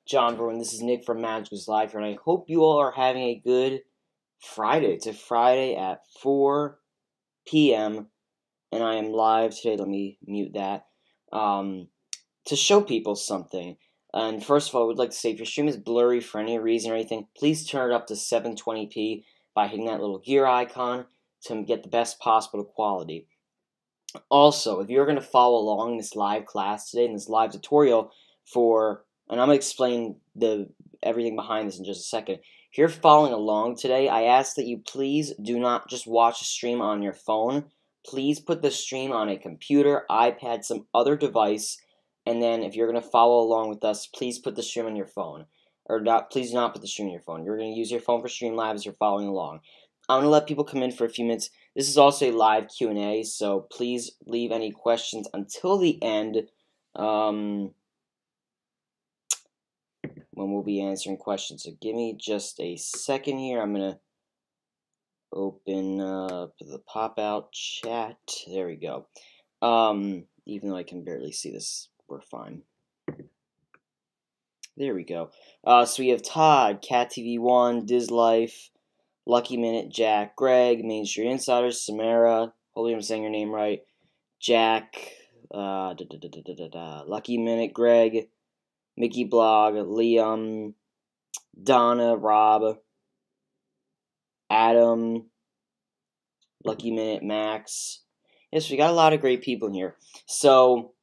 John everyone, this is Nick from MagicalNewsLIVE here, and I hope you all are having a good Friday. It's a Friday at 4 p.m. and I am live today. Let me mute that. To show people something. And first of all, I would like to say, if your stream is blurry for any reason or anything, please turn it up to 720p by hitting that little gear icon to get the best possible quality. Also, if you're going to follow along in this live class today, in this live tutorial and I'm going to explain everything behind this in just a second. If you're following along today, I ask that you please do not just watch the stream on your phone. Please put the stream on a computer, iPad, some other device, and then if you're going to follow along with us, please put the stream on your phone. Or not, please do not put the stream on your phone. You're going to use your phone for Streamlabs as you're following along. I'm going to let people come in for a few minutes. This is also a live Q&A, so please leave any questions until the end. When we'll be answering questions. So give me just a second here. I'm going to open up the pop-out chat. There we go. Even though I can barely see this, we're fine. There we go. So we have Todd, CatTV1, DizLife, Lucky Minute, Jack, Greg, Main Street Insiders, Samara, hopefully I'm saying your name right, Jack, Lucky Minute, Greg, Mickey Blog, Liam, Donna, Rob, Adam, Lucky Minute, Max. Yes, we got a lot of great people in here. So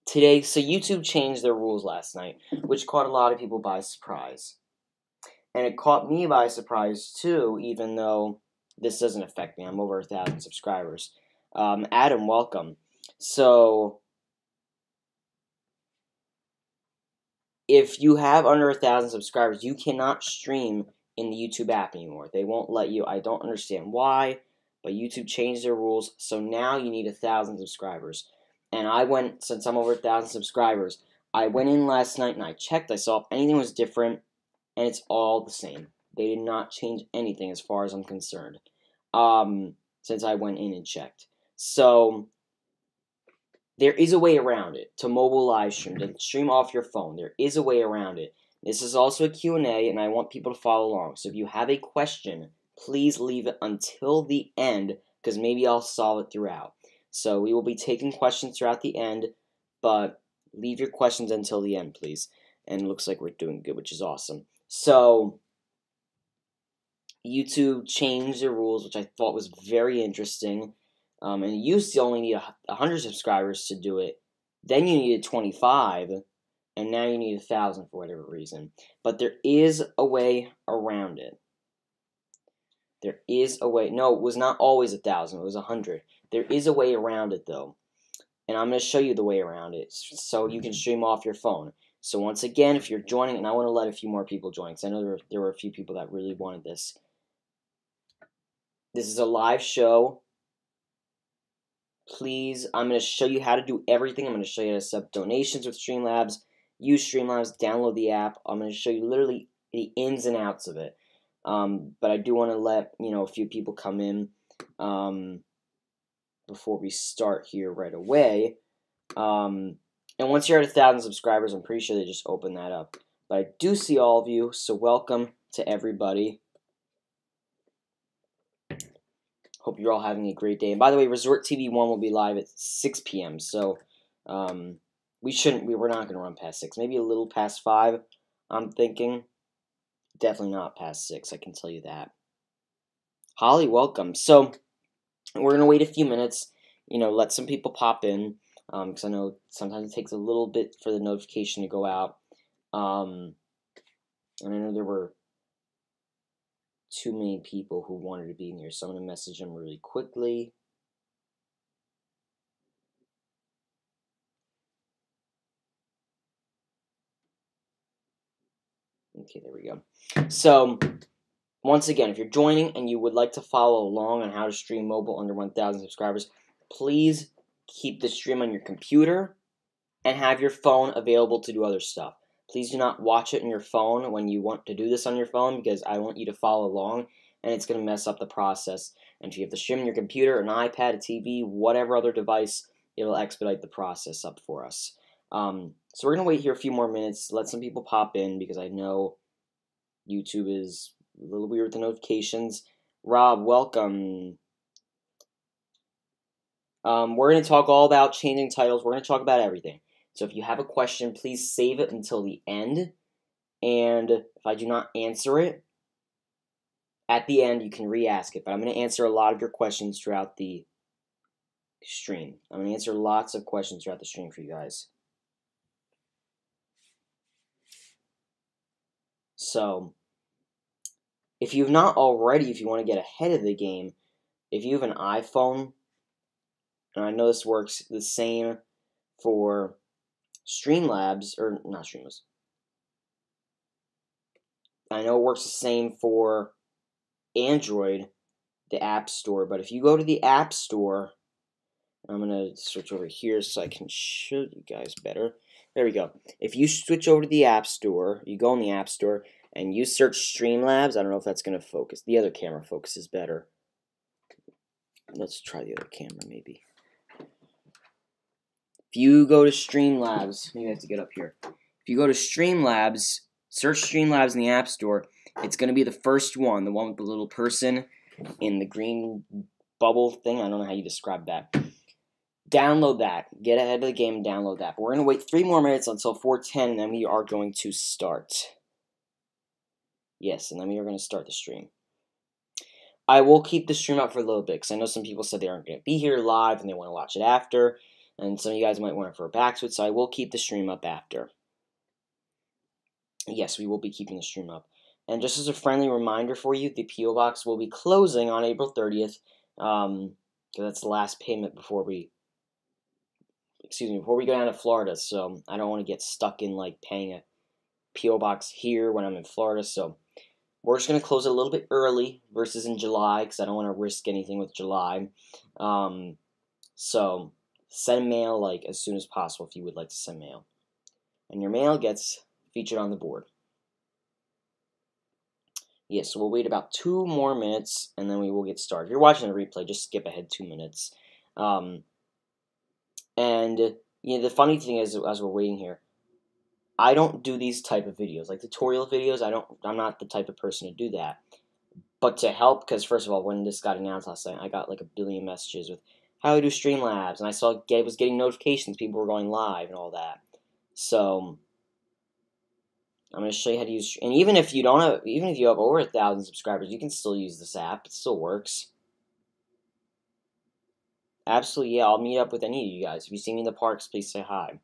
YouTube changed their rules last night, which caught a lot of people by surprise. And it caught me by surprise too, even though this doesn't affect me. I'm over 1,000 subscribers. Adam, welcome. So if you have under 1,000 subscribers, you cannot stream in the YouTube app anymore. They won't let you. I don't understand why, but YouTube changed their rules, so now you need 1,000 subscribers. And since I'm over 1,000 subscribers, I went in last night and I checked. I saw if anything was different, and it's all the same. They did not change anything as far as I'm concerned, since I went in and checked. So there is a way around it to mobile live stream, to stream off your phone. There is a way around it. This is also a Q&A, and I want people to follow along. So if you have a question, please leave it until the end, because maybe I'll solve it throughout. So we will be taking questions throughout the end, but leave your questions until the end, please. And it looks like we're doing good, which is awesome. So YouTube changed their rules, which I thought was very interesting. And you used to only need 100 subscribers to do it. Then you needed 25, and now you need 1,000 for whatever reason. But there is a way around it. There is a way. No, it was not always 1,000. It was 100. There is a way around it, though. And I'm going to show you the way around it so you can stream off your phone. So once again, if you're joining, and I want to let a few more people join, because I know there were a few people that really wanted this. This is a live show. Please, I'm going to show you how to do everything. I'm going to show you how to set up donations with Streamlabs, use Streamlabs, download the app. I'm going to show you literally the ins and outs of it. But I do want to let a few people come in before we start here right away. And once you're at 1,000 subscribers, I'm pretty sure they just opened that up. But I do see all of you, so welcome to everybody. Hope you're all having a great day. And by the way, Resort TV 1 will be live at 6 p.m. So we're not going to run past 6. Maybe a little past 5, I'm thinking. Definitely not past 6, I can tell you that. Holly, welcome. So we're going to wait a few minutes, let some people pop in. Because I know sometimes it takes a little bit for the notification to go out. And I know there were too many people who wanted to be in here, so I'm going to message them really quickly. Okay, there we go. So, once again, if you're joining and you would like to follow along on how to stream mobile under 1,000 subscribers, please keep the stream on your computer and have your phone available to do other stuff. Please do not watch it on your phone when you want to do this on your phone, because I want you to follow along and it's going to mess up the process. And if you have the stream on your computer, an iPad, a TV, whatever other device, it'll expedite the process up for us. So we're going to wait here a few more minutes, let some people pop in, because I know YouTube is a little weird with the notifications. Rob, welcome. We're going to talk all about changing titles. We're going to talk about everything. So if you have a question, please save it until the end. And if I do not answer it, at the end, you can re-ask it. But I'm going to answer a lot of your questions throughout the stream. I'm going to answer lots of questions throughout the stream for you guys. So, if you've not already, if you want to get ahead of the game, if you have an iPhone, and I know this works the same for Streamlabs, or not Streamlabs. I know it works the same for Android, the App Store, but if you go to the App Store, I'm going to switch over here so I can show you guys better. There we go. If you switch over to the App Store, you go in the App Store, and you search Streamlabs, I don't know if that's going to focus. The other camera focuses better. Let's try the other camera, maybe. If you go to Streamlabs, maybe I have to get up here. If you go to Streamlabs, search Streamlabs in the App Store, it's going to be the first one, the one with the little person in the green bubble thing. I don't know how you describe that. Download that. Get ahead of the game and download that. But we're going to wait 3 more minutes until 4:10, and then we are going to start. Yes, and then we are going to start the stream. I will keep the stream up for a little bit, because I know some people said they aren't going to be here live, and they want to watch it after. And some of you guys might want to refer back to it, so I will keep the stream up after. Yes, we will be keeping the stream up. And just as a friendly reminder for you, the P.O. Box will be closing on April 30th, because that's the last payment before we go down to Florida, so I don't want to get stuck in, like, paying a P.O. Box here when I'm in Florida, so we're just going to close it a little bit early versus in July, because I don't want to risk anything with July. So send mail, like, as soon as possible if you would like to send mail. And your mail gets featured on the board. Yes, so we'll wait about 2 more minutes, and then we will get started. If you're watching the replay, just skip ahead 2 minutes. And, you know, the funny thing is, as we're waiting here, I don't do these type of videos. Like, tutorial videos, I'm not the type of person to do that. But to help, because first of all, when this got announced last night, I got like a billion messages with how I do Streamlabs, and I saw I was getting notifications, people were going live and all that. So I'm going to show you how to use, and even if you have over 1,000 subscribers, you can still use this app. It still works. Absolutely, yeah, I'll meet up with any of you guys. If you see me in the parks, please say hi.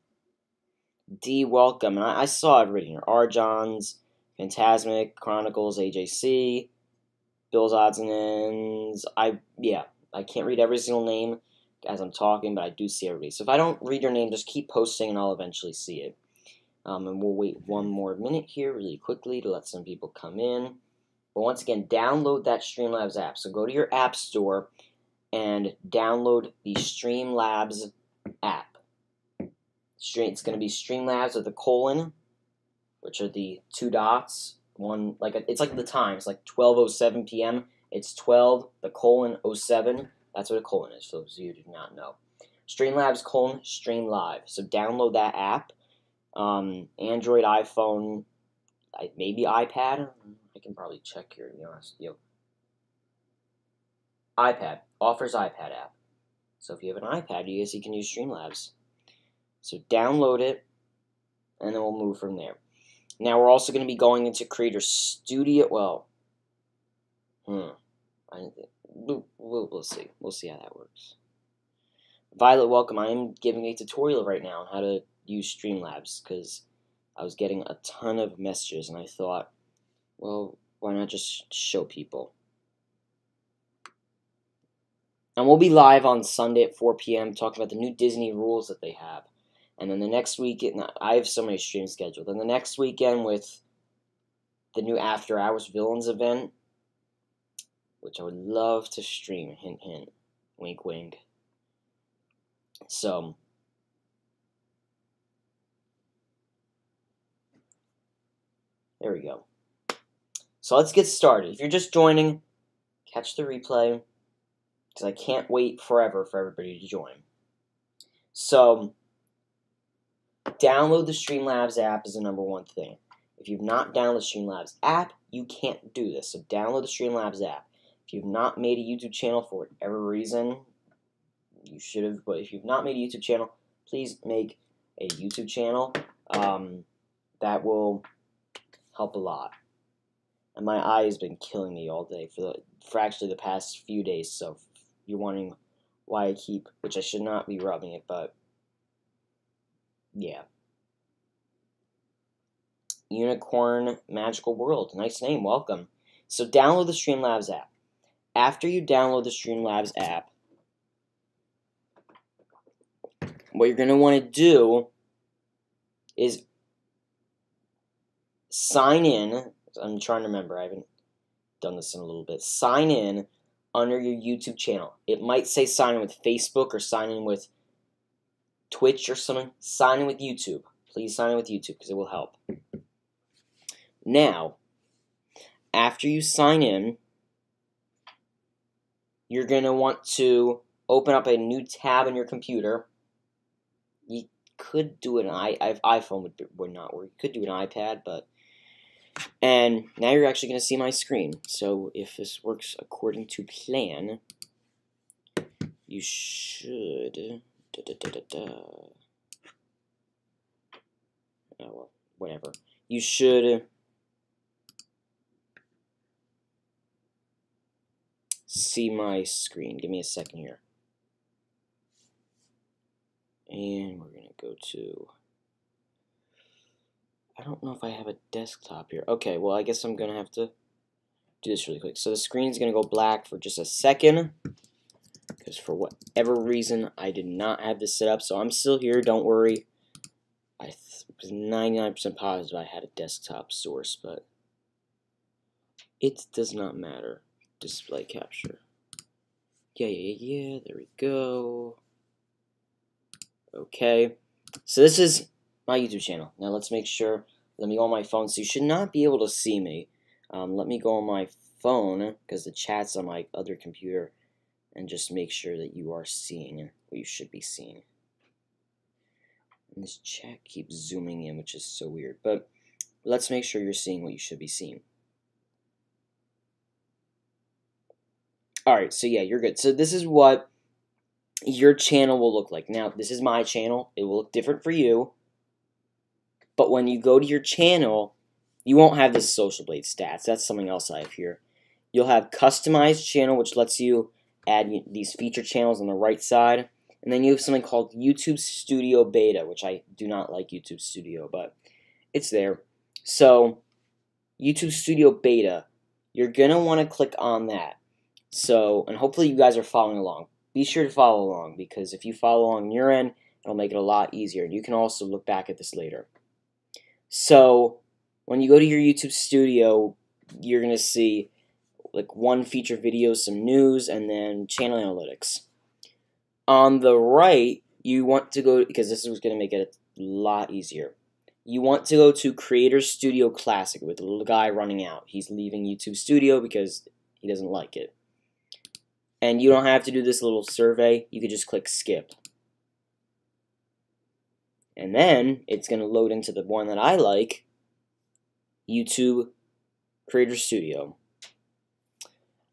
D, welcome. And I saw everybody here. Arjons, Phantasmic, Chronicles, AJC, Bill's Odds and Ends. I can't read every single name as I'm talking, but I do see everybody. So if I don't read your name, just keep posting and I'll eventually see it. And we'll wait 1 more minute here really quickly to let some people come in. But once again, download that Streamlabs app. So go to your app store and download the Streamlabs app. It's going to be Streamlabs with a colon, which are the 2 dots. It's like the time. It's like 12:07 p.m. It's 12, the colon, 07. That's what a colon is, for those of you who do not know. Streamlabs, colon, Stream Live. So download that app. Android, iPhone, maybe iPad. I can probably check here, to be honest. iPad. Offers iPad app. So if you have an iPad, you can use Streamlabs. So download it, and then we'll move from there. Now we're also going to be going into Creator Studio. Well, we'll see. We'll see how that works. Violet, welcome. I am giving a tutorial right now on how to use Streamlabs, because I was getting a ton of messages, and I thought, well, why not just show people? And we'll be live on Sunday at 4 p.m. talking about the new Disney rules that they have. And then the next weekend, I have so many streams scheduled. And the next weekend with the new After Hours Villains event, which I would love to stream. Hint, hint. Wink, wink. So there we go. So let's get started. If you're just joining, catch the replay, because I can't wait forever for everybody to join. So download the Streamlabs app is the #1 thing. If you've not downloaded the Streamlabs app, you can't do this. So download the Streamlabs app. If you've not made a YouTube channel for whatever reason, you should have, but if you've not made a YouTube channel, please make a YouTube channel. That will help a lot. And my eye has been killing me all day for actually the past few days, so if you're wondering why I keep, which I should not be rubbing it, but yeah. Unicorn Magical World, nice name, welcome. So download the Streamlabs app. After you download the Streamlabs app, what you're going to want to do is sign in. I'm trying to remember, I haven't done this in a little bit. Sign in under your YouTube channel. It might say sign in with Facebook or sign in with Twitch or something. Sign in with YouTube. Please sign in with YouTube because it will help. Now, after you sign in, you're going to want to open up a new tab on your computer. You could do it on iPhone would not work. You could do it on iPad, but and now you're actually going to see my screen. So if this works according to plan, you should oh well, whatever. You should see my screen. Give me a second here. And we're going to go to, I don't know if I have a desktop here. Okay, well, I guess I'm going to have to do this really quick. So the screen's going to go black for just a second, because for whatever reason, I did not have this set up. So I'm still here, don't worry. I was 99% positive I had a desktop source, but it does not matter. Display capture. Yeah, there we go. Okay, so this is my YouTube channel. Now let's make sure, let me go on my phone. So you should not be able to see me. Let me go on my phone, because the chat's on my other computer, and just make sure that you are seeing what you should be seeing. And this chat keeps zooming in, which is so weird. But let's make sure you're seeing what you should be seeing. Alright, so yeah, you're good. So this is what your channel will look like. Now, this is my channel. It will look different for you. But when you go to your channel, you won't have this Social Blade stats. That's something else I have here. You'll have customized channel, which lets you add these feature channels on the right side. And then you have something called YouTube Studio Beta, which I do not like YouTube Studio, but it's there. So, YouTube Studio Beta, you're going to want to click on that. So, and hopefully you guys are following along. Be sure to follow along, because if you follow along on your end, it'll make it a lot easier. And you can also look back at this later. So, when you go to your YouTube Studio, you're going to see like one feature video, some news, and then channel analytics. On the right, you want to go, because this is going to make it a lot easier. You want to go to Creator Studio Classic with the little guy running out. He's leaving YouTube Studio because he doesn't like it. And you don't have to do this little survey. You could just click skip. And then it's going to load into the one that I like, YouTube Creator Studio.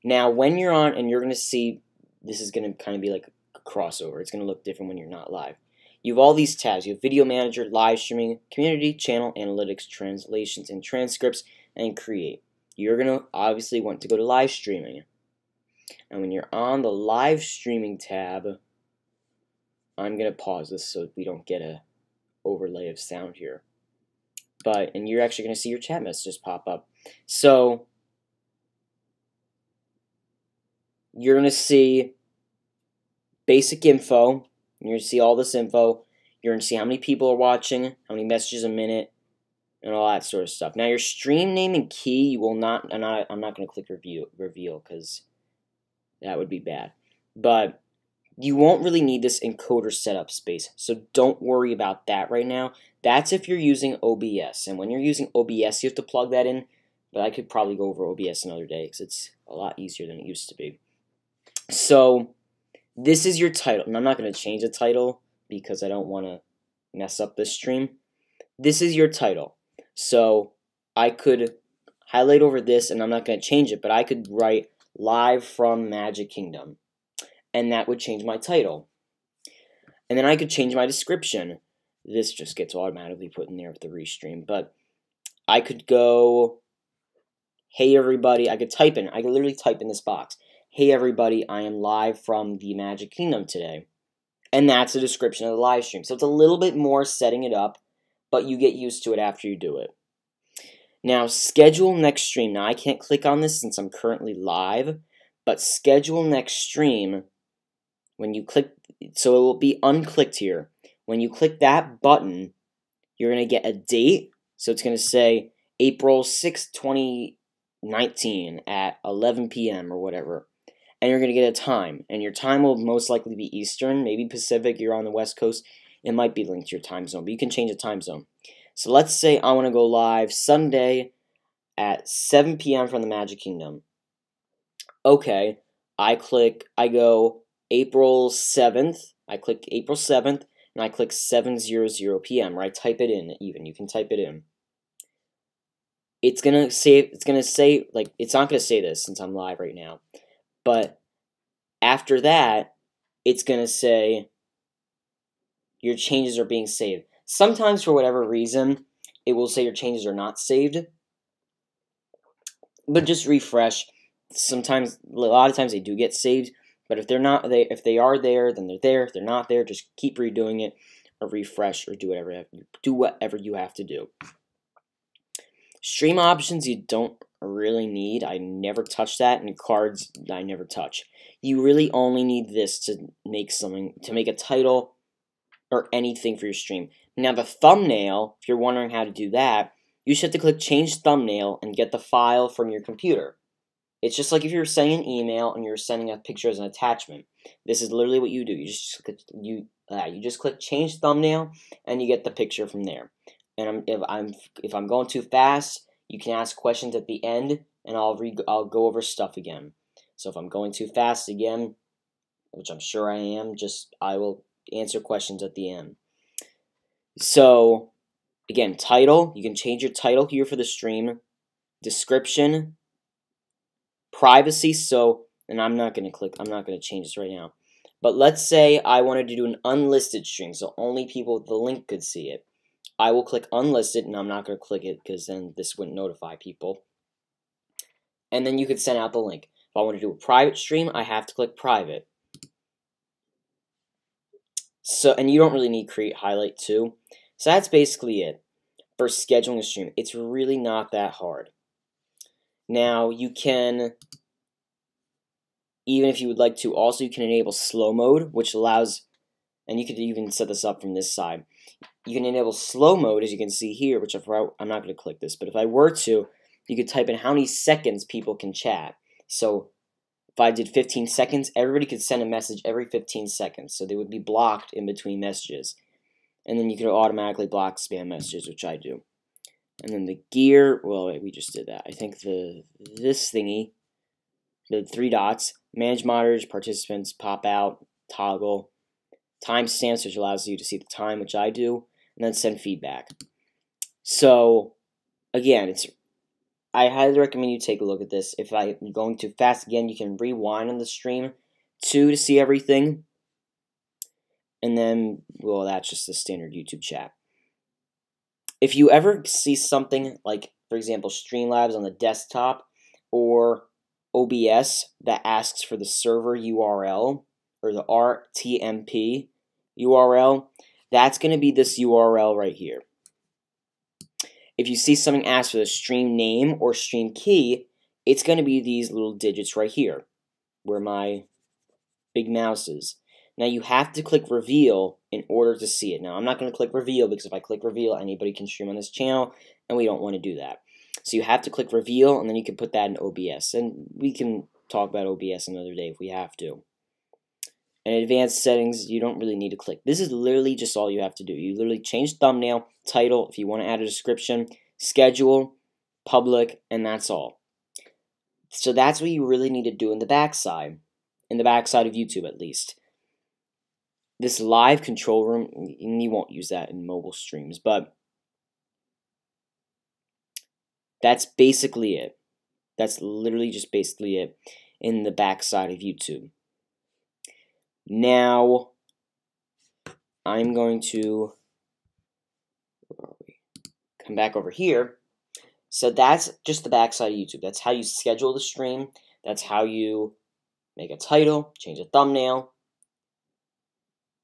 Now, when you're on, and you're going to see, this is going to kind of be like a crossover. It's going to look different when you're not live. You have all these tabs. You have Video Manager, Live Streaming, Community, Channel, Analytics, Translations, and Transcripts, and Create. You're going to obviously want to go to Live Streaming. And when you're on the Live Streaming tab, I'm going to pause this so we don't get a overlay of sound here. And you're actually going to see your chat messages pop up. So, you're going to see basic info. You're going to see all this info. You're going to see how many people are watching, how many messages a minute, and all that sort of stuff. Now, your stream name and key, you will not, I'm not going to click reveal because that would be bad. But you won't really need this encoder setup space, so don't worry about that right now. That's if you're using OBS, and when you're using OBS, you have to plug that in, but I could probably go over OBS another day because it's a lot easier than it used to be. So, this is your title, and I'm not going to change the title because I don't want to mess up this stream. This is your title. So I could highlight over this, and I'm not going to change it, but I could write live from Magic Kingdom, and that would change my title. And then I could change my description. This just gets automatically put in there with the restream, but I could go, hey everybody, I could literally type in this box, hey everybody, I am live from the Magic Kingdom today. And that's the description of the live stream. So it's a little bit more setting it up, but you get used to it after you do it. Now, schedule next stream. Now, I can't click on this since I'm currently live, but schedule next stream, when you click, so it will be unclicked here. When you click that button, you're going to get a date. So it's going to say April 6th, 2019 at 11 p.m. or whatever. And you're going to get a time. And your time will most likely be Eastern, maybe Pacific. You're on the West Coast. It might be linked to your time zone, but you can change the time zone. So let's say I want to go live Sunday at 7 p.m. from the Magic Kingdom. Okay, I go April 7th. I click April 7th, and I click 7:00 p.m. or I type it in even. You can type it in. It's not going to say this since I'm live right now. But after that, it's going to say your changes are being saved. Sometimes, for whatever reason, it will say your changes are not saved. But just refresh. Sometimes, a lot of times they do get saved. But if they're not, if they are there, then they're there. If they're not there, just keep redoing it, or refresh, or do whatever you have to do. Stream options you don't really need. I never touch that, and cards I never touch. You really only need this to make a title or anything for your stream. Now the thumbnail, if you're wondering how to do that, you should have to click change thumbnail and get the file from your computer. It's just like if you're sending an email and you're sending a picture as an attachment. This is literally what you do. You just click change thumbnail and you get the picture from there. And if I'm going too fast, you can ask questions at the end, and I'll go over stuff again. So if I'm going too fast again, which I'm sure I am, I will answer questions at the end. So again, title, you can change your title here for the stream. Description, privacy. And I'm not going to change this right now. But let's say I wanted to do an unlisted stream, so only people with the link could see it. I will click unlisted, and I'm not going to click it because then this wouldn't notify people. And then you could send out the link. If I want to do a private stream, I have to click private. And you don't really need create highlight too. So that's basically it for scheduling a stream. It's really not that hard. Now you can, even if you would like to, also you can enable slow mode, which allows, and you could even set this up from this side. You can enable slow mode, as you can see here, which I'm not going to click this, but if I were to, you could type in how many seconds people can chat. So if I did 15 seconds, everybody could send a message every 15 seconds, so they would be blocked in between messages. And then you could automatically block spam messages, which I do. And then the gear, well, wait, we just did that. I think this thingy, the 3 dots, manage monitors, participants, pop out, toggle, timestamps, which allows you to see the time, which I do, and then send feedback. So, again, I highly recommend you take a look at this. If I'm going too fast, again, you can rewind on the stream to see everything. And then, well, that's just the standard YouTube chat. If you ever see something like, for example, Streamlabs on the desktop or OBS that asks for the server URL or the RTMP URL, that's going to be this URL right here. If you see something asked for the stream name or stream key, it's going to be these little digits right here, where my big mouse is. Now you have to click reveal in order to see it. Now I'm not going to click reveal because if I click reveal, anybody can stream on this channel, and we don't want to do that. So you have to click reveal, and then you can put that in OBS. And we can talk about OBS another day if we have to. And advanced settings, you don't really need to click. This is literally just all you have to do. You literally change thumbnail, title, if you want to add a description, schedule, public, and that's all. So that's what you really need to do in the backside of YouTube at least. this live control room, and you won't use that in mobile streams, but that's basically it. That's literally just basically it in the backside of YouTube. Now, I'm going to come back over here. So that's just the backside of YouTube. That's how you schedule the stream. That's how you make a title, change a thumbnail,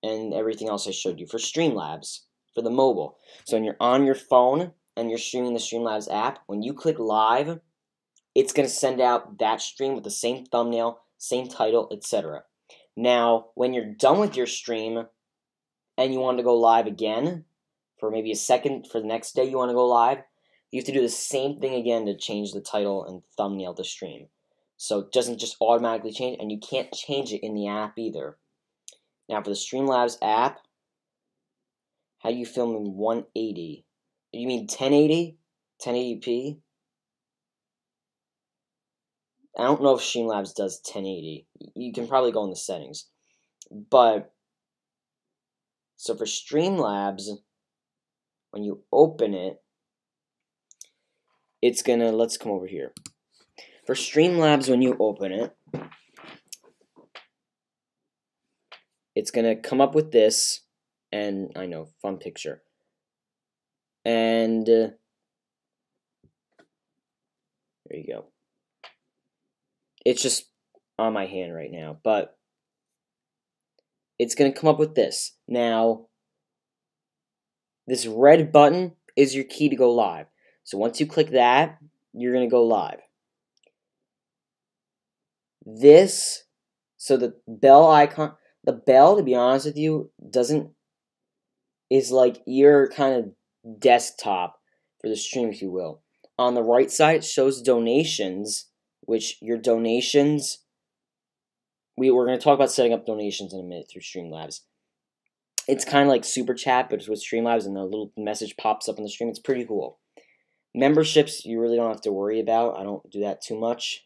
and everything else I showed you for Streamlabs, for the mobile. So when you're on your phone and you're streaming the Streamlabs app, when you click live, it's going to send out that stream with the same thumbnail, same title, etc. Now, when you're done with your stream and you want to go live again, for maybe a second, for the next day you want to go live, you have to do the same thing again to change the title and thumbnail of the stream. So it doesn't just automatically change, and you can't change it in the app either. Now for the Streamlabs app, how do you film in 180? You mean 1080? 1080p? I don't know if Streamlabs does 1080. You can probably go in the settings. But, so for Streamlabs, when you open it, it's gonna, let's come over here. For Streamlabs, when you open it, it's gonna come up with this, and I know, fun picture. And, there you go. It's just on my hand right now, but it's going to come up with this. Now, this red button is your key to go live. So once you click that, you're going to go live. This, so the bell icon, the bell, to be honest with you, is like your kind of desktop for the stream, if you will. On the right side, it shows donations, which your donations, we're going to talk about setting up donations in a minute through Streamlabs. It's kind of like Super Chat, but it's with Streamlabs, and the little message pops up on the stream. It's pretty cool. Memberships, you really don't have to worry about. I don't do that too much.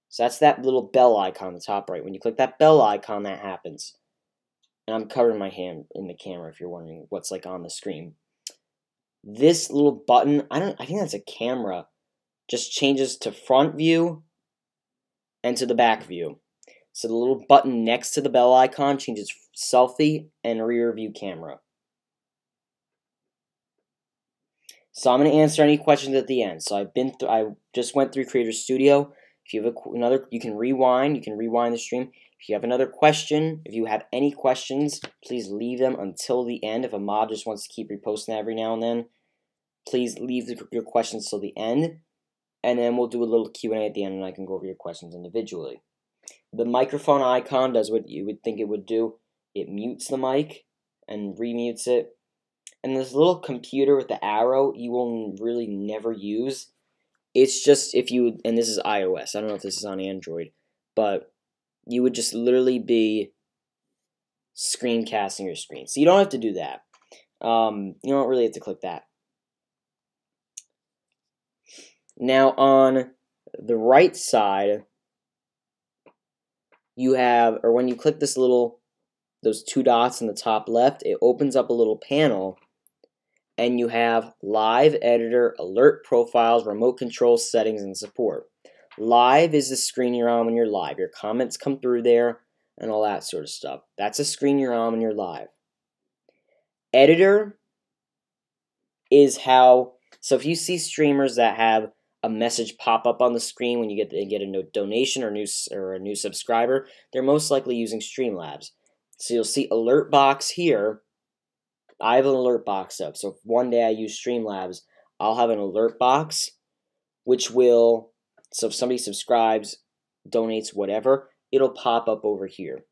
So that's that little bell icon on the top right. When you click that bell icon, that happens. And I'm covering my hand in the camera if you're wondering what's like on the screen. This little button, I think that's a camera, just changes to front view and to the back view. So the little button next to the bell icon changes selfie and rear view camera. So I'm going to answer any questions at the end. So I just went through Creator Studio. If you have another, you can rewind the stream. If you have another question, if you have any questions, please leave them until the end. If a mod just wants to keep reposting that every now and then, please leave your questions till the end. And then we'll do a little Q&A at the end, and I can go over your questions individually. The microphone icon does what you would think it would do. It mutes the mic and remutes it. And this little computer with the arrow, you will really never use. It's just if you, and this is iOS, I don't know if this is on Android, but you would just literally be screencasting your screen. So you don't have to do that. You don't really have to click that. Now on the right side, you have, or when you click this those two dots in the top left, it opens up a little panel, and you have Live, Editor, Alert, Profiles, Remote Control, Settings, and Support. Live is the screen you're on when you're live. Your comments come through there, and all that sort of stuff. That's a screen you're on when you're live. Editor is how, so if you see streamers that have a message pop up on the screen when you get a donation or a new subscriber, they're most likely using Streamlabs. So you'll see alert box here. I have an alert box up. So if one day I use Streamlabs, I'll have an alert box, which will, so if somebody subscribes, donates, whatever, it'll pop up over here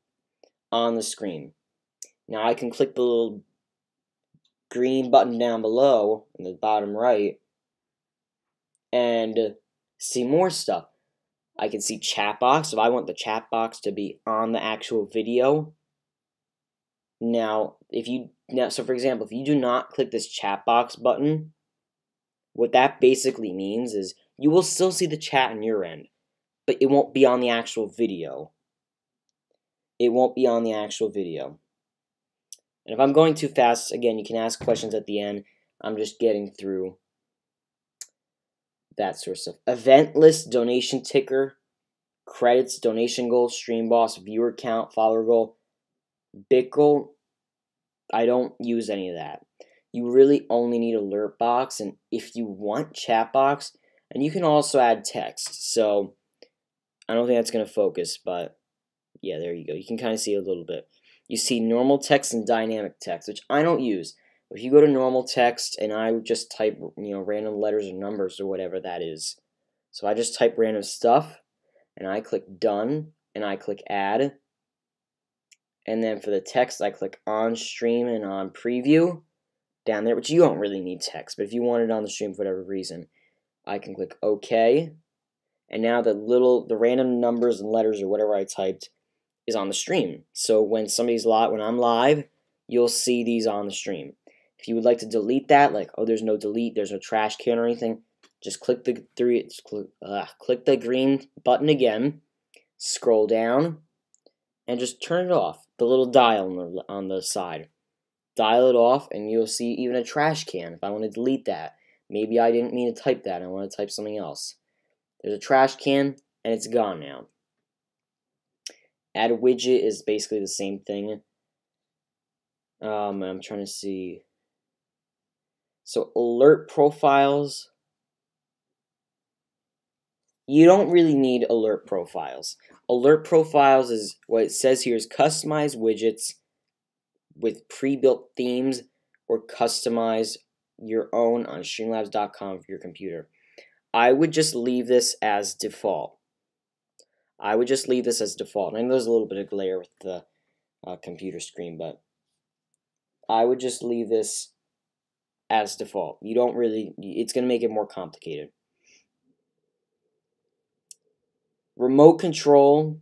on the screen. Now I can click the little green button down below in the bottom right and see more stuff. I can see chat box if I want the chat box to be on the actual video. Now, so for example, if you do not click this chat box button, what that basically means is you will still see the chat on your end, but it won't be on the actual video. It won't be on the actual video. And if I'm going too fast, again, you can ask questions at the end. I'm just getting through that sort of stuff. Event list, donation ticker, credits, donation goal, stream boss, viewer count, follower goal, bit goal. I don't use any of that. You really only need alert box, and if you want, chat box, and you can also add text. So I don't think that's going to focus, but yeah, there you go. You can kind of see a little bit. You see normal text and dynamic text, which I don't use. If you go to normal text and I just type, random letters or numbers or whatever that is. So I just type random stuff and I click done and I click add. And then for the text, I click on stream and on preview down there, which you don't really need text, but if you want it on the stream for whatever reason, I can click OK. And now the random numbers and letters or whatever I typed is on the stream. So when I'm live, you'll see these on the stream. If you would like to delete that, like, oh, there's no delete, there's no trash can or anything, just click the green button again, scroll down, and just turn it off. The little dial on the side. Dial it off, and you'll see even a trash can. If I want to delete that, maybe I didn't mean to type that, I want to type something else. There's a trash can, and it's gone now. Add widget is basically the same thing. I'm trying to see. So alert profiles. You don't really need alert profiles. Alert profiles is what it says here is customize widgets with pre-built themes or customize your own on streamlabs.com for your computer. I would just leave this as default. I know there's a little bit of glare with the computer screen, but I would just leave this as default. It's going to make it more complicated. Remote control,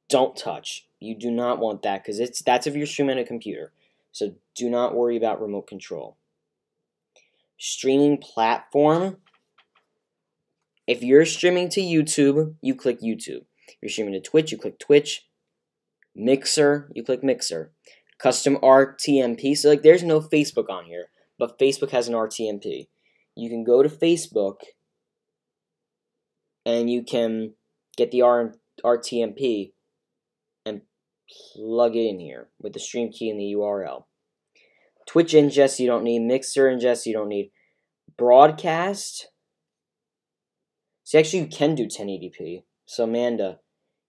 don't touch. You do not want that because that's if you're streaming a computer. So do not worry about remote control. Streaming platform. If you're streaming to YouTube, you click YouTube. If you're streaming to Twitch, you click Twitch. Mixer, you click Mixer. Custom RTMP. So there's no Facebook on here, but Facebook has an RTMP. You can go to Facebook and you can get the RTMP and plug it in here with the stream key and the URL. Twitch ingest you don't need. Mixer ingest you don't need. Broadcast. See, actually you can do 1080p. So Amanda,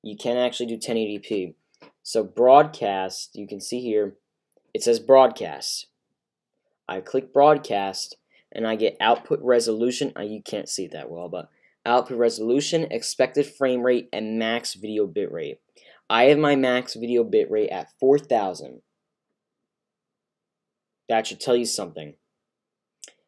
you can actually do 1080p. So broadcast, you can see here, it says broadcast. I click broadcast and I get output resolution. You can't see it that well, but output resolution, expected frame rate, and max video bitrate. I have my max video bitrate at 4,000. That should tell you something.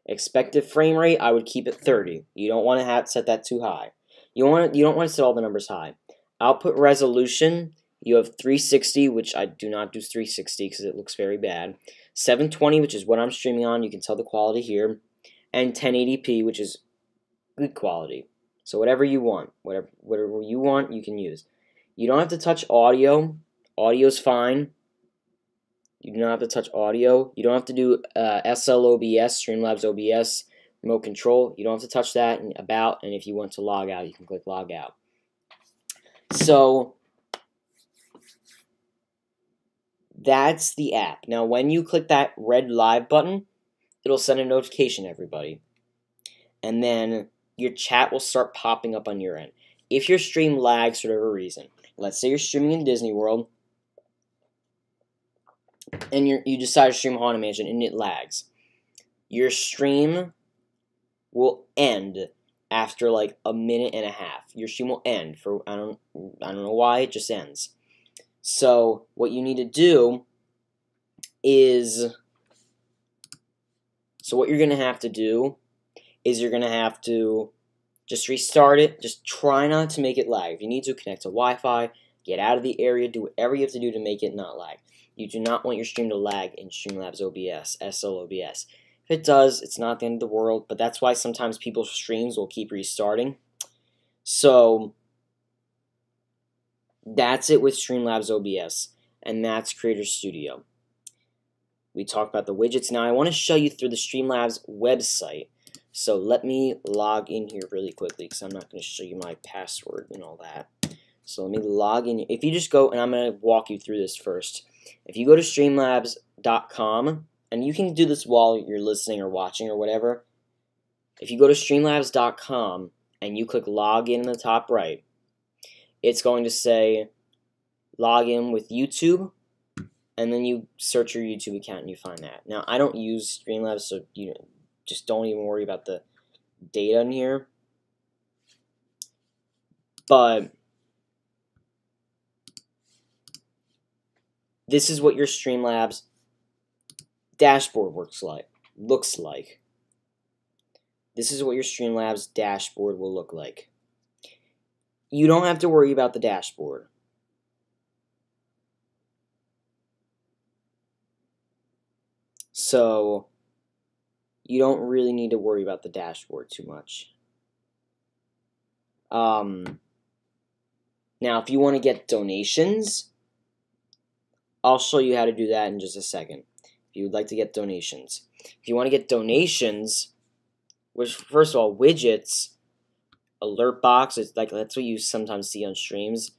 Expected frame rate, I would keep it 30. You don't want to set that too high. You don't want to set all the numbers high. Output resolution, you have 360, which I do not do 360 because it looks very bad. 720, which is what I'm streaming on. You can tell the quality here. And 1080p, which is good quality. So whatever you want, whatever you want, you can use. You don't have to touch audio. Audio's fine. You do not have to touch audio. You don't have to do SL OBS, Streamlabs OBS, remote control. You don't have to touch that. And if you want to log out, you can click log out. So that's the app. Now, when you click that red live button, it'll send a notification to everybody. And then your chat will start popping up on your end. If your stream lags for whatever reason, let's say you're streaming in Disney World, and you decide to stream Haunted Mansion and it lags, your stream will end after like a minute and a half. Your stream will end for I don't know why, it just ends. So what you need to do is you're gonna have to just restart it. Just try not to make it lag. If you need to, connect to Wi-Fi, get out of the area, do whatever you have to do to make it not lag. You do not want your stream to lag in Streamlabs OBS, SL OBS. If it does, it's not the end of the world, but that's why sometimes people's streams will keep restarting. So that's it with Streamlabs OBS, and that's Creator Studio. We talked about the widgets. Now I want to show you through the Streamlabs website. So let me log in here really quickly because I'm not going to show you my password and all that. So let me log in. If you just go, and I'm going to walk you through this first. If you go to streamlabs.com, and you can do this while you're listening or watching or whatever. If you go to streamlabs.com and you click log in the top right, it's going to say log in with YouTube, and then you search your YouTube account and you find that. Now, I don't use Streamlabs, so you just don't even worry about the data in here. But this is what your Streamlabs dashboard looks like. This is what your Streamlabs dashboard will look like. You don't have to worry about the dashboard. So you don't really need to worry about the dashboard too much. Now, if you want to get donations, I'll show you how to do that in just a second. If you would like to get donations. If you want to get donations, which, first of all, widgets, alert box, it's like that's what you sometimes see on streams,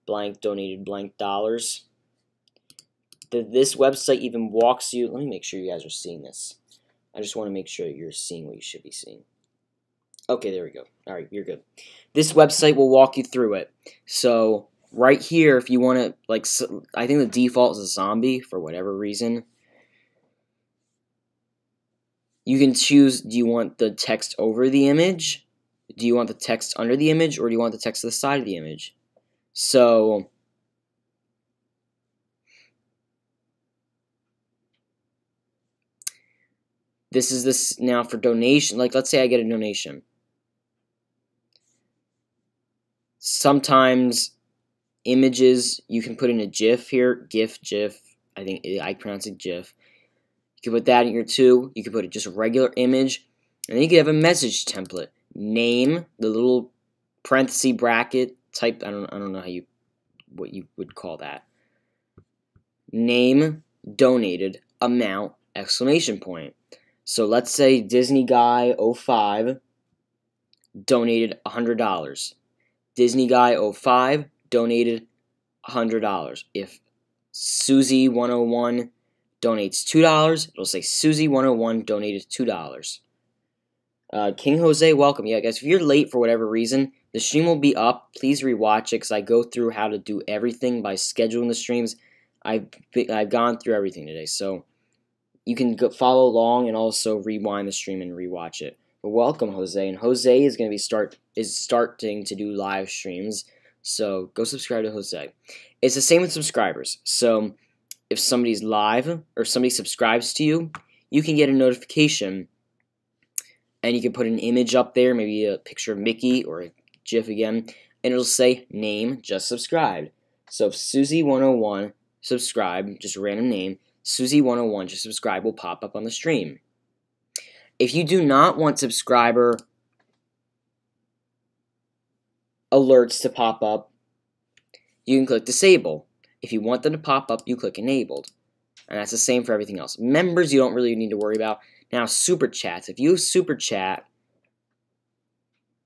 blank donated blank dollars. This website even walks you, let me make sure you guys are seeing this. I just want to make sure you're seeing what you should be seeing. Okay, there we go. Alright, you're good. This website will walk you through it. So, right here, if you want to, like, I think the default is a zombie for whatever reason. You can choose, do you want the text over the image? Do you want the text under the image? Or do you want the text to the side of the image? So, this is this now for donation. Like, let's say I get a donation. Sometimes images, you can put in a GIF here. GIF. I think I pronounce it GIF. You can put that in here too. You can put it just a regular image. And then you can have a message template. Name, the little parenthesis bracket type. I don't know what you would call that. Name, donated, amount, exclamation point. So let's say Disney Guy 05 donated $100. Disney Guy 05 donated $100. If Susie 101 donates $2, it'll say Susie 101 donated $2. King Jose, welcome. Yeah, guys, if you're late for whatever reason, the stream will be up. Please rewatch it because I go through how to do everything by scheduling the streams. I've gone through everything today, so you can follow along and also rewind the stream and rewatch it. But welcome, Jose, and Jose is going to be starting to do live streams. So go subscribe to Jose. It's the same with subscribers. So if somebody's live or somebody subscribes to you, you can get a notification, and you can put an image up there, maybe a picture of Mickey or a GIF again, and it'll say name just subscribed. So if Susie101 subscribe, just a random name, Susie101 just subscribe will pop up on the stream. If you do not want subscriber alerts to pop up, you can click disable. If you want them to pop up, you click enabled. And that's the same for everything else. Members, you don't really need to worry about. Now, super chats. If you have super chat,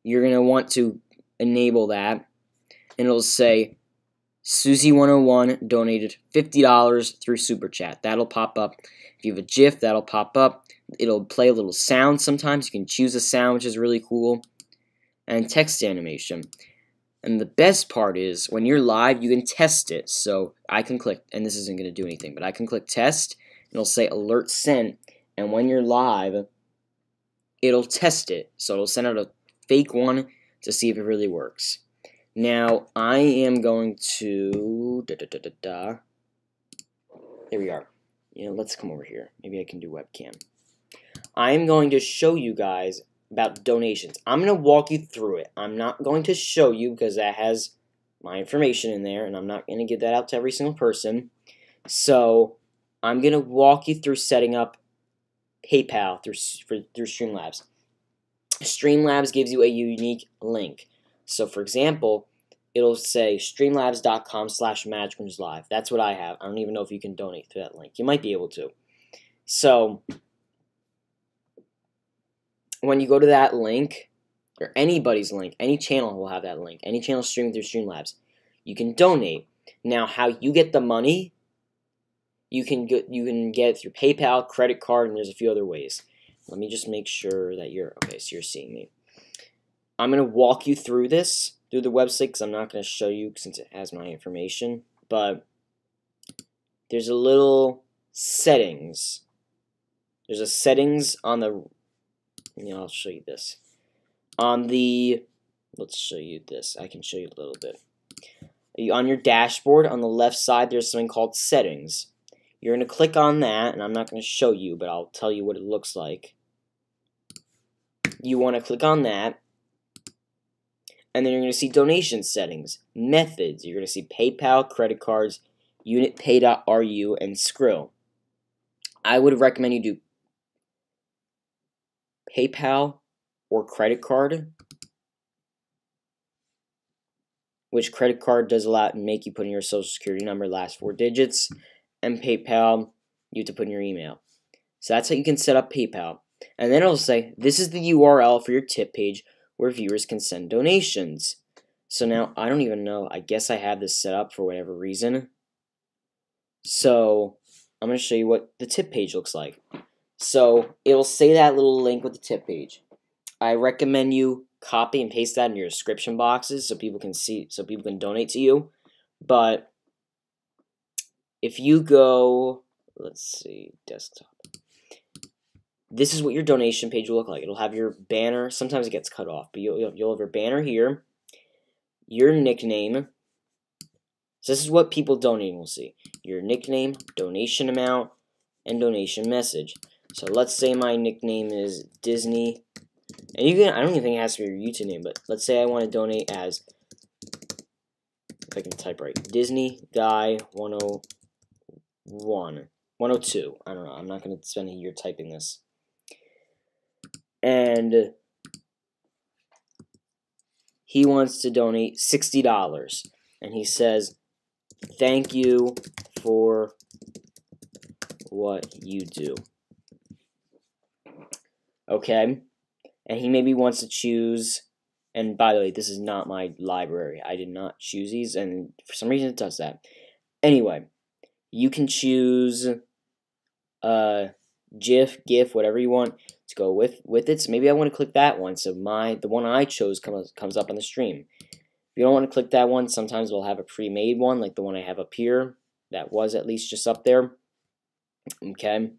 you're going to want to enable that. And it'll say Susie101 donated $50 through super chat. That'll pop up. If you have a GIF, that'll pop up. It'll play a little sound sometimes. You can choose a sound, which is really cool. And text animation. And the best part is, when you're live, you can test it. So I can click, and this isn't going to do anything, but I can click test, and it'll say alert sent. And when you're live, it'll test it. So it'll send out a fake one to see if it really works. Now, I am going to... Here we are. Let's come over here. Maybe I can do webcam. I'm going to show you guys about donations. I'm going to walk you through it. I'm not going to show you because that has my information in there, and I'm not going to give that out to every single person. So I'm going to walk you through setting up PayPal through Streamlabs. Streamlabs gives you a unique link. So, for example, it'll say streamlabs.com/MagicalNewsLIVE. That's what I have. I don't even know if you can donate through that link. You might be able to. So when you go to that link, or anybody's link, any channel will have that link, any channel streaming through Streamlabs, you can donate. Now, how you get the money, you can get it through PayPal, credit card, and there's a few other ways. Let me just make sure that you're okay. So you're seeing me. I'm gonna walk you through this through the website because I'm not gonna show you since it has my information. But there's a little settings. There's a settings on the. I'll show you this. On the, let's show you this. I can show you a little bit. On your dashboard, on the left side, there's something called settings. You're going to click on that, and I'm not going to show you, but I'll tell you what it looks like. You want to click on that, and then you're going to see donation settings, methods. You're going to see PayPal, credit cards, UnitPay.ru, and Skrill. I would recommend you do PayPal or credit card, which credit card does allow and make you put in your social security number, last 4 digits, and PayPal, you have to put in your email. So that's how you can set up PayPal. And then it'll say, this is the URL for your tip page where viewers can send donations. So now, I don't even know, I guess I have this set up for whatever reason. So, I'm going to show you what the tip page looks like. So, it'll say that little link with the tip page. I recommend you copy and paste that in your description boxes so people can see, so people can donate to you. But if you go, let's see, desktop. This is what your donation page will look like. It'll have your banner. Sometimes it gets cut off, but you'll have your banner here, your nickname. So this is what people donating will see. Your nickname, donation amount, and donation message. So let's say my nickname is Disney. And you can, I don't even think it has to be your YouTube name, but let's say I want to donate as, if I can type right, Disney Guy 101, 102. I don't know. I'm not going to spend a year typing this. And he wants to donate $60. And he says, thank you for what you do. Okay? And he maybe wants to choose, and by the way, this is not my library. I did not choose these, and for some reason it does that. Anyway, you can choose GIF, whatever you want to go with it. So maybe I want to click that one. So the one I chose comes up on the stream. If you don't want to click that one, sometimes we'll have a pre-made one, like the one I have up here. That was at least just up there. Okay.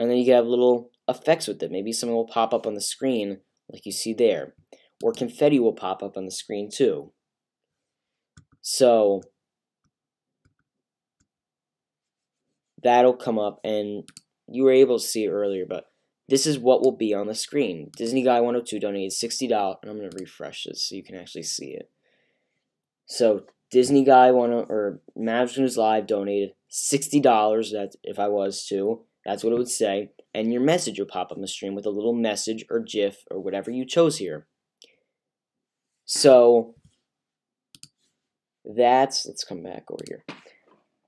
And then you can have little effects with it. Maybe something will pop up on the screen like you see there. Or confetti will pop up on the screen too. So that'll come up, and you were able to see it earlier, but this is what will be on the screen. Disney Guy 102 donated $60, and I'm going to refresh this so you can actually see it. So Disney Guy MagicalNewsLIve donated $60. That if I was to, that's what it would say. And your message will pop up on the stream with a little message or GIF or whatever you chose here. So let's come back over here.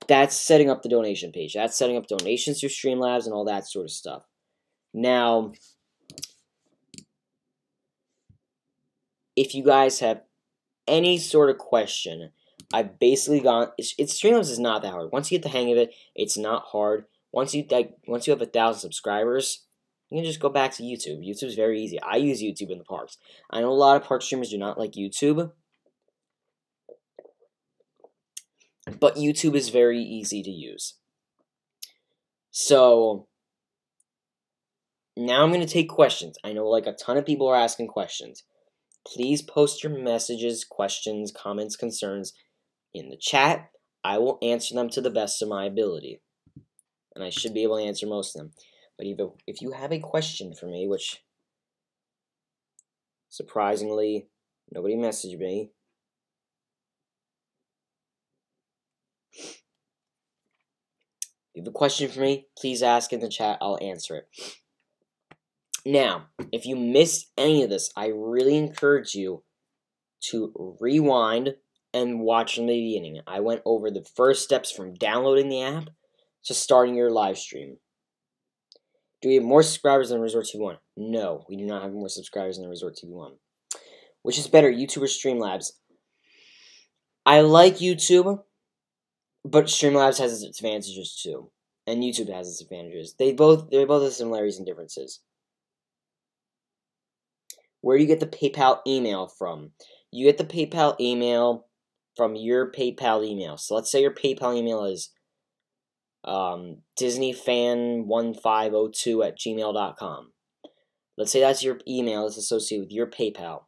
That's setting up the donation page. That's setting up donations through Streamlabs and all that sort of stuff. Now, if you guys have any sort of question, I've basically Streamlabs is not that hard. Once you get the hang of it, it's not hard. Once you have 1,000 subscribers, you can just go back to YouTube. YouTube's very easy. I use YouTube in the parks. I know a lot of park streamers do not like YouTube, but YouTube is very easy to use. So now I'm going to take questions. I know like a ton of people are asking questions. Please post your messages, questions, comments, concerns in the chat. I will answer them to the best of my ability. And I should be able to answer most of them. But if you have a question for me, which surprisingly nobody messaged me, if you have a question for me, please ask in the chat. I'll answer it. Now, if you missed any of this, I really encourage you to rewind and watch from the beginning. I went over the first steps from downloading the app to starting your live stream. Do we have more subscribers than Resort TV 1? No, we do not have more subscribers than Resort TV 1. Which is better, YouTube or Streamlabs? I like YouTube, but Streamlabs has its advantages too. And YouTube has its advantages. They both have similarities and differences. Where do you get the PayPal email from? You get the PayPal email from your PayPal email. So let's say your PayPal email is disneyfan1502@gmail.com. Let's say that's your email that's associated with your PayPal.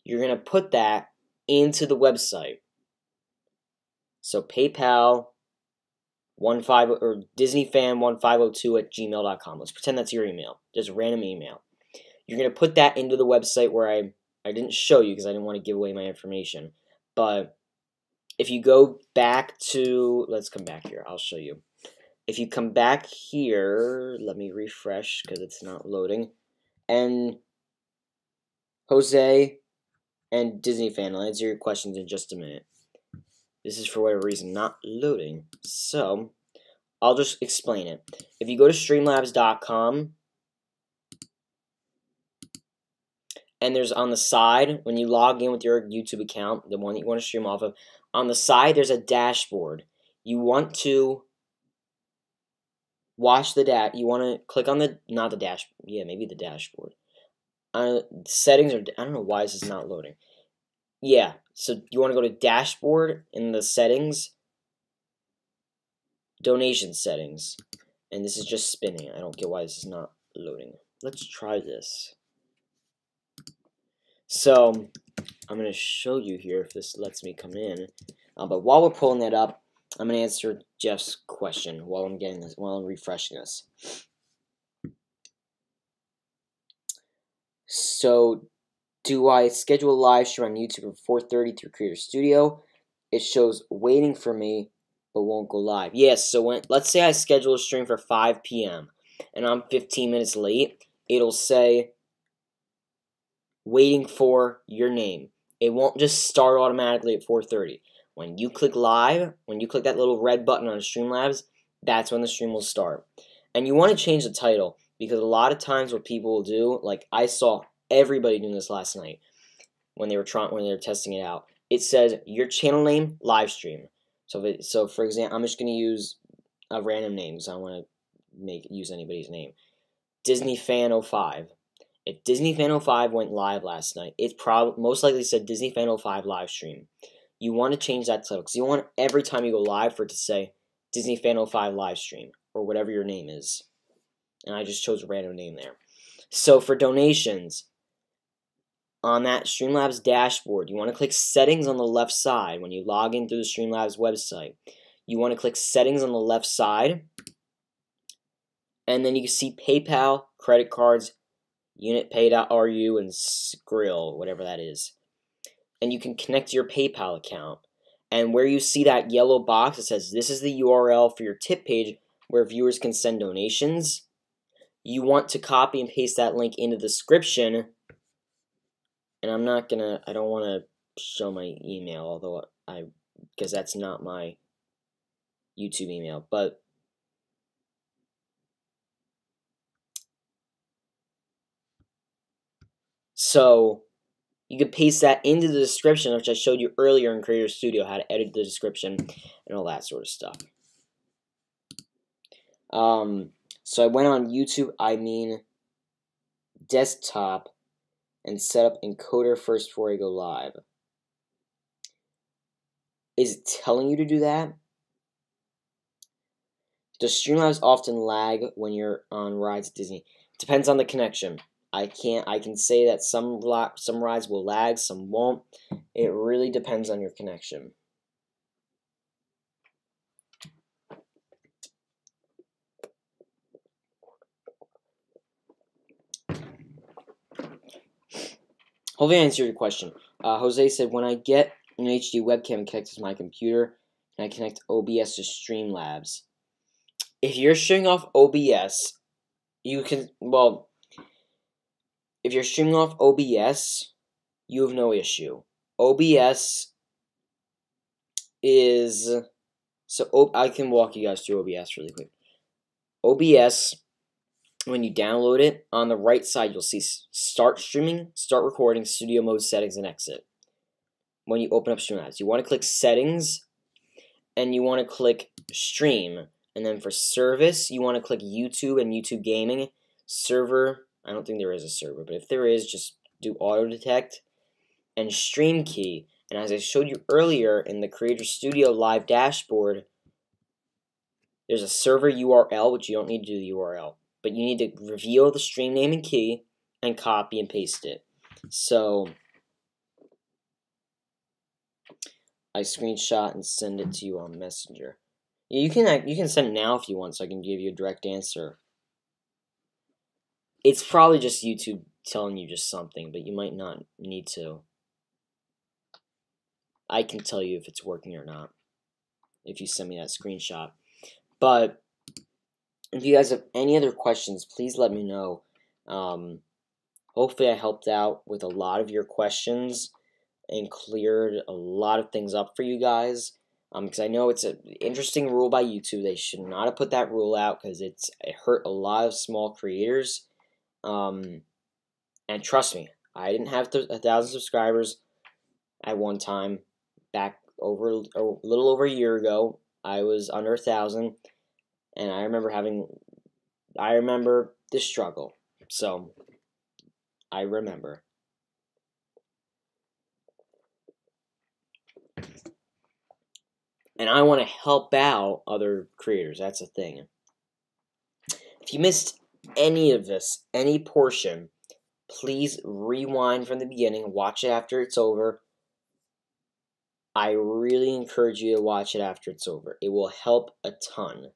You're going to put that into the website. So PayPal 15 or disneyfan1502@gmail.com. Let's pretend that's your email. Just a random email. You're going to put that into the website where I didn't show you because I didn't want to give away my information. But if you go back to, let's come back here. I'll show you. If you come back here, let me refresh because it's not loading. And Jose and Disney Fan, I'll answer your questions in just a minute. This is for whatever reason not loading. So I'll just explain it. If you go to streamlabs.com, and there's on the side, when you log in with your YouTube account, the one that you want to stream off of, on the side there's a dashboard. You want to watch the you want to click on the, not the maybe the dashboard. Settings, or I don't know why this is not loading. Yeah, so you want to go to dashboard in the settings, donation settings, and this is just spinning. I don't get why this is not loading. Let's try this. So I'm going to show you here if this lets me come in. But while we're pulling that up, I'm going to answer Jeff's question while I'm getting this, while I'm refreshing this. So, do I schedule a live stream on YouTube at 4:30 through Creator Studio? It shows waiting for me, but won't go live. Yes, so let's say I schedule a stream for 5 p.m. and I'm 15 minutes late, it'll say waiting for your name. It won't just start automatically at 4:30. When you click live, when you click that little red button on Streamlabs, that's when the stream will start. And you want to change the title, because a lot of times what people will do, like I saw everybody doing this last night when they were testing it out. It says your channel name live stream. So for example, I'm just going to use a random name because I don't want to use anybody's name. DisneyFan05. If DisneyFan05 went live last night, it most likely said DisneyFan05 live stream. You want to change that title because you want every time you go live for it to say DisneyFan05 live stream or whatever your name is. And I just chose a random name there. So for donations, on that Streamlabs dashboard, you want to click settings on the left side when you log in through the Streamlabs website. You want to click settings on the left side, and then you can see PayPal, credit cards, UnitPay.ru, and Skrill, whatever that is. And you can connect to your PayPal account. And where you see that yellow box that says this is the URL for your tip page where viewers can send donations, you want to copy and paste that link into the description. And I don't want to show my email, although because that's not my YouTube email, but so you can paste that into the description, which I showed you earlier in Creator Studio, how to edit the description and all that sort of stuff. So I went on YouTube, desktop, and set up encoder first before I go live. Is it telling you to do that? Does Streamlabs often lag when you're on rides at Disney? Depends on the connection. I can say that some rides will lag, some won't. It really depends on your connection. Hopefully I answered your question. Jose said, when I get an HD webcam connected to my computer, can I connect OBS to Streamlabs? If you're streaming off OBS, you can, well, if you're streaming off OBS, you have no issue. OBS is, I can walk you guys through OBS really quick. OBS when you download it, on the right side you'll see Start Streaming, Start Recording, Studio Mode, Settings, and Exit. When you open up Streamlabs, you want to click Settings, and you want to click Stream. And then for service, you want to click YouTube and YouTube Gaming. Server, I don't think there is a server, but if there is, just do Auto Detect and Stream Key. And as I showed you earlier in the Creator Studio Live dashboard, there's a server URL, which you don't need to do the URL, but you need to reveal the stream name and key and copy and paste it. So I screenshot and send it to you on Messenger. You can send it now if you want, so I can give you a direct answer. It's probably just YouTube telling you just something, but you might not need to. I can tell you if it's working or not if you send me that screenshot. But if you guys have any other questions, please let me know. Hopefully I helped out with a lot of your questions and cleared a lot of things up for you guys. Because I know it's an interesting rule by YouTube. They should not have put that rule out because it hurt a lot of small creators. And trust me, I didn't have 1,000 subscribers at one time. Back a little over a year ago, I was under 1,000, and I remember the struggle. So I remember. And I want to help out other creators. That's the thing. If you missed any of this, any portion, please rewind from the beginning. Watch it after it's over. I really encourage you to watch it after it's over. It will help a ton.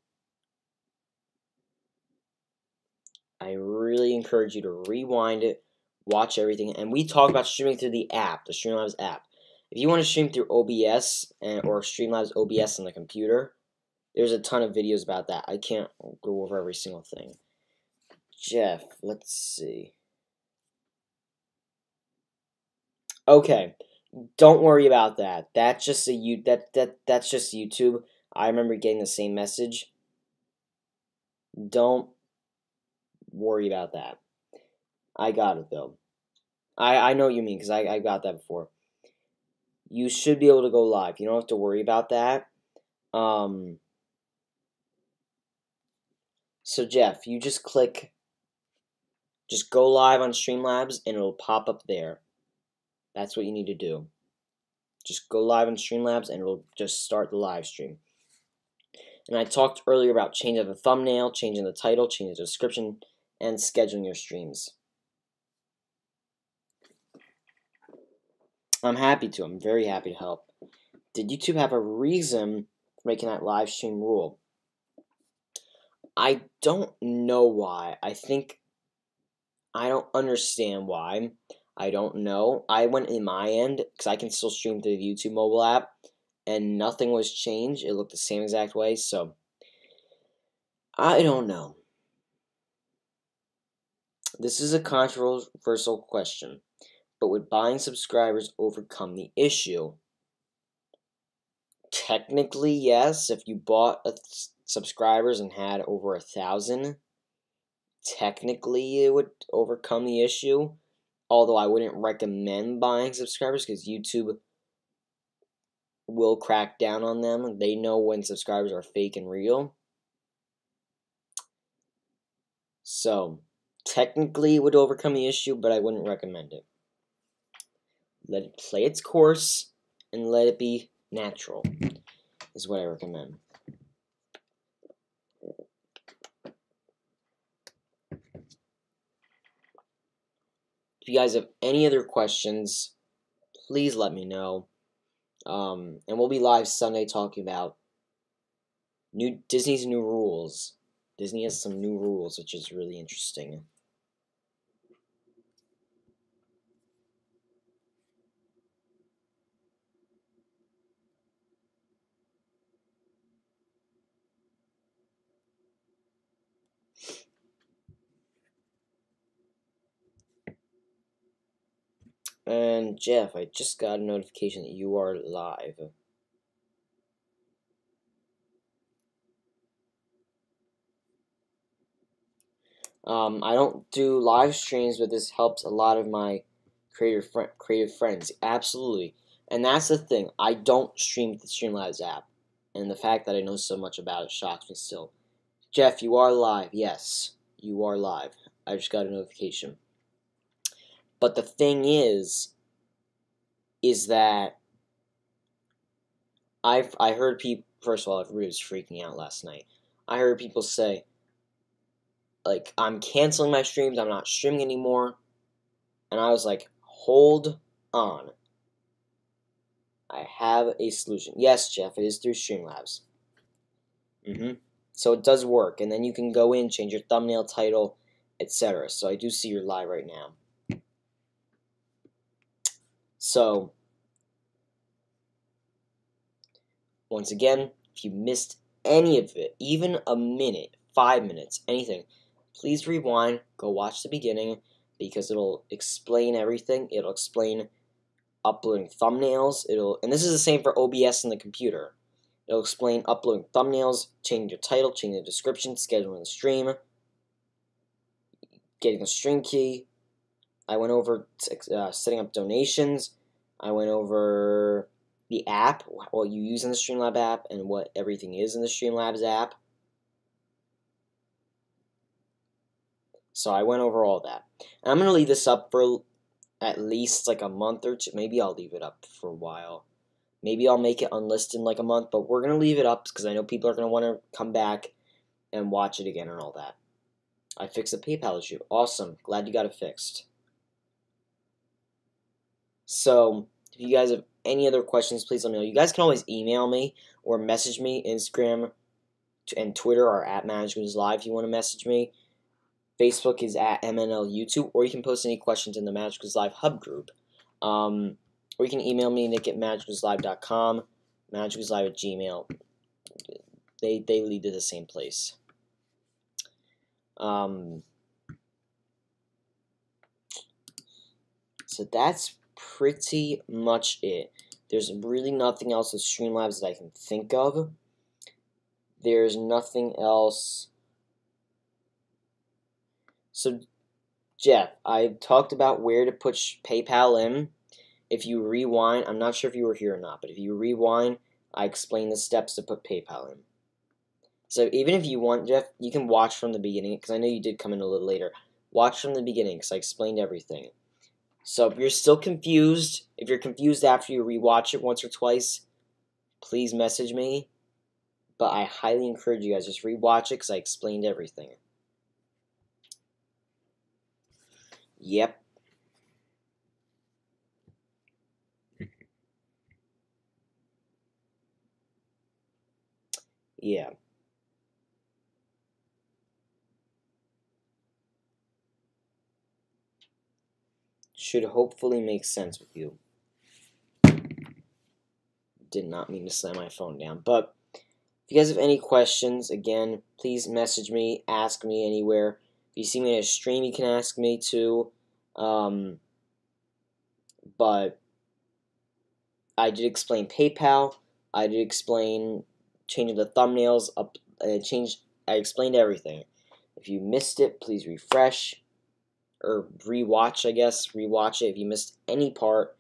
I really encourage you to rewind it, watch everything. And we talk about streaming through the app, the Streamlabs app. If you want to stream through OBS or Streamlabs OBS on the computer, there's a ton of videos about that. I can't go over every single thing. Jeff, let's see. Okay, don't worry about that. That's just that's just YouTube. I remember getting the same message. Don't worry about that. I got it though. I know what you mean because I got that before. You should be able to go live. You don't have to worry about that. So Jeff, you just go live on Streamlabs and it'll pop up there. That's what you need to do. Just go live on Streamlabs and it'll just start the live stream. And I talked earlier about changing the thumbnail, changing the title, changing the description, and scheduling your streams. I'm happy to. I'm very happy to help. Did YouTube have a reason for making that live stream rule? I don't know why. I don't understand why. I don't know. I went in my end because I can still stream through the YouTube mobile app, and nothing was changed. It looked the same exact way, so I don't know. This is a controversial question, but would buying subscribers overcome the issue? Technically, yes. If you bought subscribers and had over 1,000, technically it would overcome the issue. Although I wouldn't recommend buying subscribers because YouTube will crack down on them. They know when subscribers are fake and real. So, technically it would overcome the issue, but I wouldn't recommend it. Let it play its course and let it be natural is what I recommend. If you guys have any other questions, please let me know. And we'll be live Sunday talking about Disney's new rules. Disney has some new rules, which is really interesting. And Jeff, I just got a notification that you are live. I don't do live streams, but this helps a lot of my creative friends. Absolutely. And that's the thing. I don't stream with the Streamlabs app. And the fact that I know so much about it shocks me still. Jeff, you are live. Yes, you are live. I just got a notification. But the thing is that I heard people, first of all, everybody was freaking out last night. I heard people say, like, I'm canceling my streams, I'm not streaming anymore. And I was like, hold on. I have a solution. Yes, Jeff, it is through Streamlabs. So it does work, and then you can go in, change your thumbnail, title, etc. So I do see you're live right now. So, once again, if you missed any of it, even a minute, 5 minutes, anything, please rewind, go watch the beginning, because it'll explain everything. It'll explain uploading thumbnails. And this is the same for OBS in the computer. It'll explain uploading thumbnails, changing your title, changing the description, scheduling the stream, getting a stream key. I went over setting up donations. I went over the app, what you use in the Streamlabs app, and what everything is in the Streamlabs app. So I went over all that. And I'm going to leave this up for at least like a month or two. Maybe I'll leave it up for a while. Maybe I'll make it unlisted in like a month, but we're going to leave it up because I know people are going to want to come back and watch it again and all that. I fixed the PayPal issue. Awesome. Glad you got it fixed. So, if you guys have any other questions, please let me know. You guys can always email me or message me. Instagram and Twitter are at MagicalNewsLIVE if you want to message me. Facebook is at MNL YouTube, or you can post any questions in the MagicalNewsLIVE Hub group. Or you can email me, nick@MagicalNewsLIVE.com, MagicalNewsLIVE@gmail. They lead to the same place. So that's pretty much it. There's really nothing else with Streamlabs that I can think of. There's nothing else. So, Jeff, I talked about where to put PayPal in. If you rewind, I'm not sure if you were here or not, but if you rewind, I explained the steps to put PayPal in. So even if you want, Jeff, you can watch from the beginning, because I know you did come in a little later. Watch from the beginning, because I explained everything. So if you're still confused, if you're confused after you rewatch it once or twice, please message me. But I highly encourage you guys, just rewatch it, because I explained everything. Yep. Yeah. Should hopefully make sense with you. Did not mean to slam my phone down. But if you guys have any questions, again, please message me, ask me anywhere. If you see me in a stream, you can ask me too. But I did explain PayPal. I did explain changing the thumbnails. I explained everything. If you missed it, please refresh. Or rewatch, I guess. Rewatch it if you missed any part.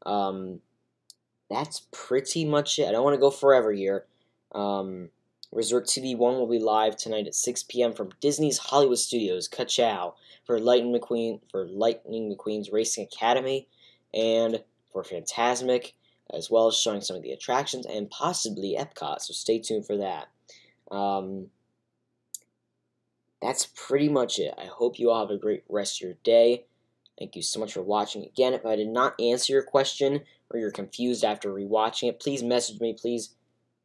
That's pretty much it. I don't want to go forever here. Resort TV 1 will be live tonight at 6 p.m. from Disney's Hollywood Studios. Ka-chow for Lightning McQueen's Racing Academy, and for Fantasmic, as well as showing some of the attractions and possibly Epcot. So stay tuned for that. That's pretty much it. I hope you all have a great rest of your day. Thank you so much for watching. Again, if I did not answer your question or you're confused after rewatching it, please message me. Please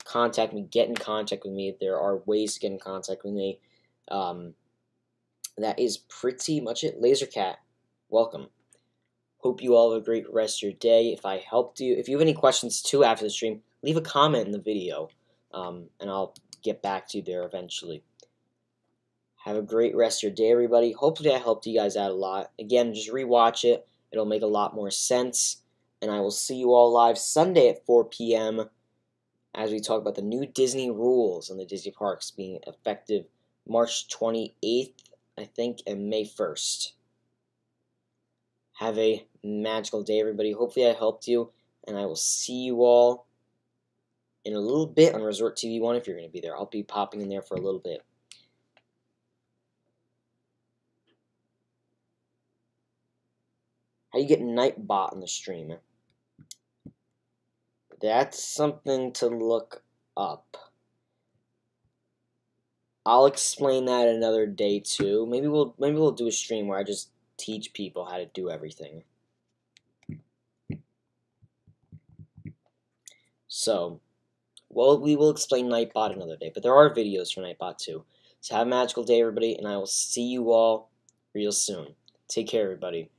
contact me. Get in contact with me. There are ways to get in contact with me. That is pretty much it. Lasercat, welcome. Hope you all have a great rest of your day. If I helped you, if you have any questions too after the stream, leave a comment in the video, and I'll get back to you there eventually. Have a great rest of your day, everybody. Hopefully I helped you guys out a lot. Again, just rewatch it. It'll make a lot more sense. And I will see you all live Sunday at 4 p.m. as we talk about the new Disney rules in the Disney parks being effective March 28th I think, and May 1st. Have a magical day, everybody. Hopefully I helped you, and I will see you all in a little bit on Resort TV 1 if you're going to be there. I'll be popping in there for a little bit. How you get Nightbot on the stream? That's something to look up. I'll explain that another day too. Maybe we'll do a stream where I just teach people how to do everything. So, well, we will explain Nightbot another day, but there are videos for Nightbot too. So have a magical day, everybody, and I will see you all real soon. Take care, everybody.